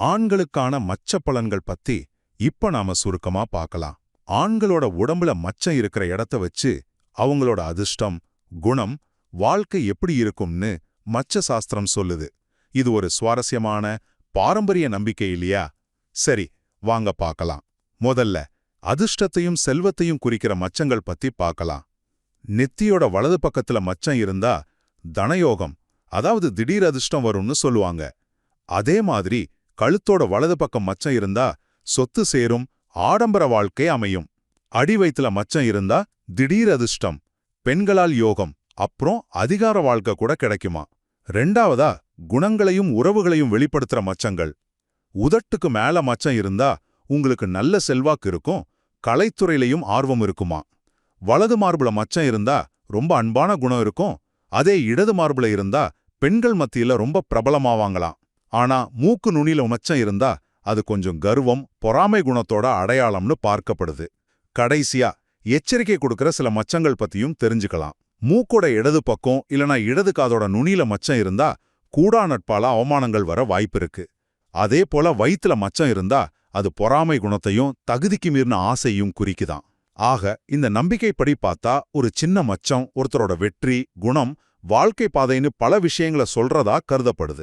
ஆண்களுக்கான மச்ச பலன்கள் பத்தி இப்ப நாம சுருக்கமா பார்க்கலாம். ஆண்களோட உடம்புல மச்சம் இருக்கிற இடத்த வச்சு அவங்களோட அதிர்ஷ்டம், குணம், வாழ்க்கை எப்படி இருக்கும்னு மச்ச சாஸ்திரம் சொல்லுது. இது ஒரு சுவாரஸ்யமான பாரம்பரிய நம்பிக்கை இல்லையா? சரி, வாங்க பார்க்கலாம். முதல்ல அதிர்ஷ்டத்தையும் செல்வத்தையும் குறிக்கிற மச்சங்கள் பத்தி பார்க்கலாம். நெத்தியோட வலது பக்கத்துல மச்சம் இருந்தா தனயோகம், அதாவது திடீர் அதிர்ஷ்டம் வரும்னு சொல்லுவாங்க. அதே மாதிரி கழுத்தோட வலது பக்கம் மச்சம் இருந்தா சொத்து சேரும், ஆடம்பர வாழ்க்கை அமையும். அடி வயித்துல மச்சம் இருந்தா திடீர் அதிர்ஷ்டம், பெண்களால் யோகம், அப்புறம் அதிகார வாழ்க்கை கூட கிடைக்குமா. ரெண்டாவதா குணங்களையும் உறவுகளையும் வெளிப்படுத்துற மச்சங்கள். உதட்டுக்கு மேல மச்சம் இருந்தா உங்களுக்கு நல்ல செல்வாக்கு இருக்கும், கலைத்துறையிலையும் ஆர்வம் இருக்குமா. வலது மார்புல மச்சம் இருந்தா ரொம்ப அன்பான குணம் இருக்கும், அதே இடது மார்புல இருந்தா பெண்கள் மத்தியில ரொம்ப பிரபலமாவாங்களாம். ஆனா மூக்கு நுனியில மச்சம் இருந்தா அது கொஞ்சம் கர்வம், பொறாமை குணத்தோட அடையாளம்னு பார்க்கப்படுது. கடைசியா எச்சரிக்கை கொடுக்கிற சில மச்சங்கள் பத்தியும் தெரிஞ்சுக்கலாம். மூக்கோட இடது பக்கம் இல்லனா இடது காதோட நுனியில மச்சம் இருந்தா கூடா நட்பால அவமானங்கள் வர வாய்ப்பிருக்கு. அதே போல வயித்துல மச்சம் இருந்தா அது பொறாமை குணத்தையும் தகுதிக்கு மீறின ஆசையும் குறிக்குதாம். ஆக இந்த நம்பிக்கைப்படி பார்த்தா ஒரு சின்ன மச்சம் ஒருத்தரோட வெற்றி, குணம், வாழ்க்கை பாதைன்னு பல விஷயங்களை சொல்றதா கருதப்படுது.